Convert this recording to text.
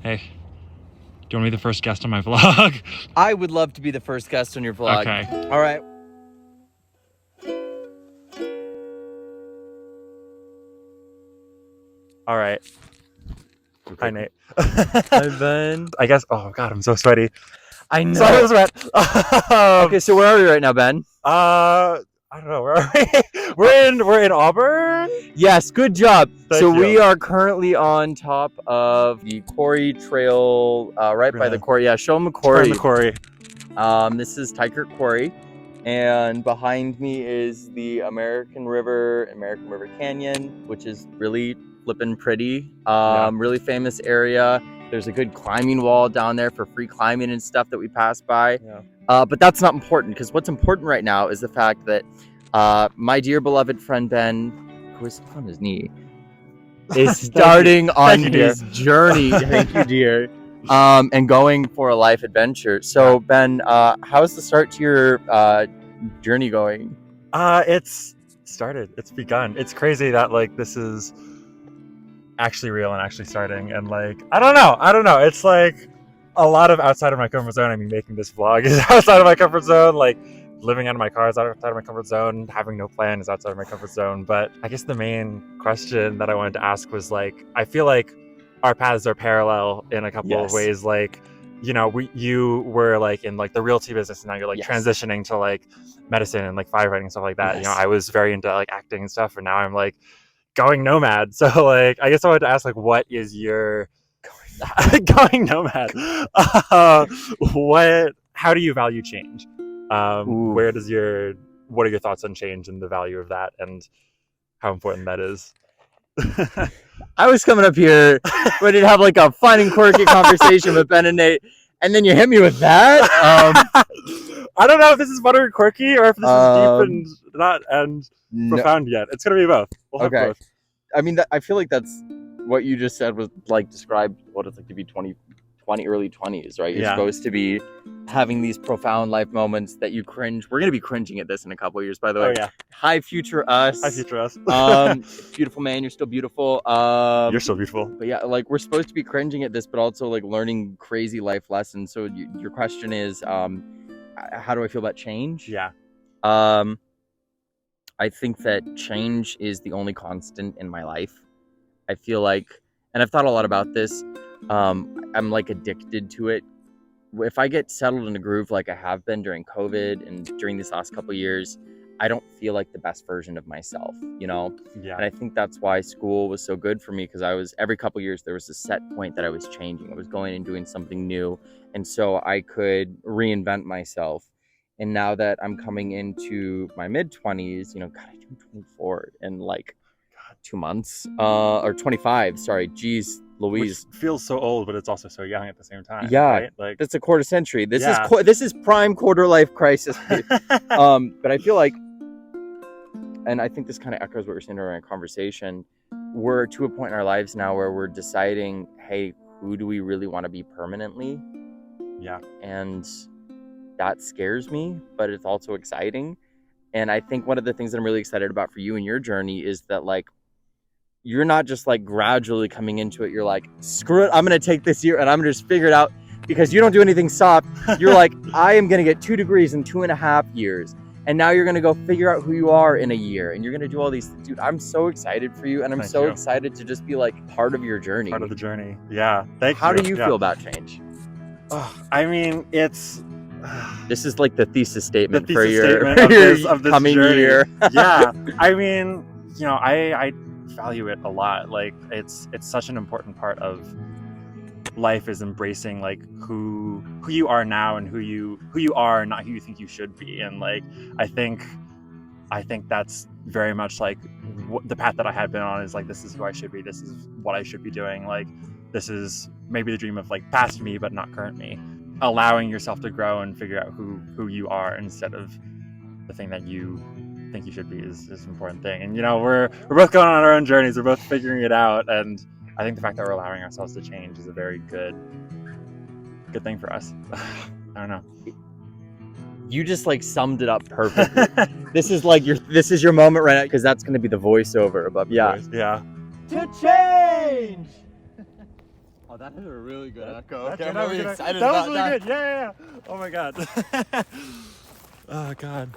Hey, do you want to be the first guest on my vlog? I would love to be the first guest on your vlog. Okay. All right. All right. Hi, Nate. Hi, Ben. I guess. Oh God, I'm so sweaty. I know. So sweat. Okay, so where are we right now, Ben? I don't know. Where are we? We're in Auburn. Yes, good job. Thank so you. we are currently on top of the quarry trail, right by the quarry. Yeah, show them the quarry. The quarry. This is Tykert Quarry, and behind me is the American River Canyon, which is really flippin' pretty. Really famous area. There's a good climbing wall down there for free climbing and stuff that we pass by. Yeah. But that's not important, because what's important right now is the fact that my dear beloved friend Ben, who is on his knee, is starting on his journey. Thank you, dear. And going for a life adventure. So Ben, how's the start to your journey going? It's started. It's begun. It's crazy that like this is actually real and actually starting, and like I don't know. It's like a lot of outside of my comfort zone. I mean, making this vlog is outside of my comfort zone. Like living out of my car is outside of my comfort zone. Having no plan is outside of my comfort zone. But I guess the main question that I wanted to ask was like, I feel like our paths are parallel in a couple of ways. Like, you know, you were like in like the realty business, and now you're like transitioning to like medicine and like firefighting and stuff like that. You know, I was very into like acting and stuff, and now I'm like going nomad. So like, I guess I wanted to ask like, what is your going nomad? How do you value change? What are your thoughts on change and the value of that, and how important that is? I was coming up here ready to have like a fun and quirky conversation with Ben and Nate, and then you hit me with that. I don't know if this is fun or quirky, or if this is deep and not profound yet. It's gonna be both. We'll have both. I mean, I feel like that's what you just said was like described what it's like to be 20, early 20s, right? You're supposed to be having these profound life moments that you cringe. We're gonna be cringing at this in a couple of years, by the way. Hi, future us. Hi, future us. Beautiful man, you're still beautiful. You're still beautiful. But yeah, like we're supposed to be cringing at this, but also like learning crazy life lessons. So your question is, how do I feel about change? Yeah. I think that change is the only constant in my life. I feel like, and I've thought a lot about this, I'm like addicted to it. If I get settled in a groove like I have been during COVID and during these last couple of years, I don't feel like the best version of myself, you know? Yeah. And I think that's why school was so good for me, because every couple of years there was a set point that I was changing. I was going and doing something new. And so I could reinvent myself. And now that I'm coming into my mid-20s, you know, God, I turned 24 in like 2 months, or 25, sorry, geez, Louise. Which feels so old, but it's also so young at the same time. Yeah, right? Like that's a quarter century. This is prime quarter life crisis. But I feel like, and I think this kind of echoes what we're saying during our conversation, we're to a point in our lives now where we're deciding, hey, who do we really want to be permanently? Yeah. And that scares me, but it's also exciting. And I think one of the things that I'm really excited about for you and your journey is that like, you're not just like gradually coming into it. You're like, screw it, I'm going to take this year and I'm going to just figure it out, because you don't do anything soft. You're like, I am going to get 2 degrees in 2.5 years. And now you're going to go figure out who you are in a year. And you're going to do all these, dude, I'm so excited for you. And I'm so excited to just be like part of your journey. Part of the journey. Yeah. Thank you. How do you feel about change? I mean, it's... This is like the thesis statement for your of this coming journey. Year. Yeah. I mean, you know, I value it a lot. Like it's such an important part of life, is embracing like who you are now and who you are, not who you think you should be. And like I think that's very much like the path that I had been on, is like, this is who I should be, this is what I should be doing, like this is maybe the dream of like past me but not current me. Allowing yourself to grow and figure out who you are instead of the thing that you think you should be is an important thing. And you know, we're both going on our own journeys, we're both figuring it out, and I think the fact that we're allowing ourselves to change is a very good thing for us. I don't know. You just like summed it up perfectly. This is your moment right now, because that's going to be the voiceover above. Yeah. Yeah. To change. Wow, that is a really good echo. That Okay, I'm turned out really good. excited That about was really that. good. Yeah. Oh my god. Oh god.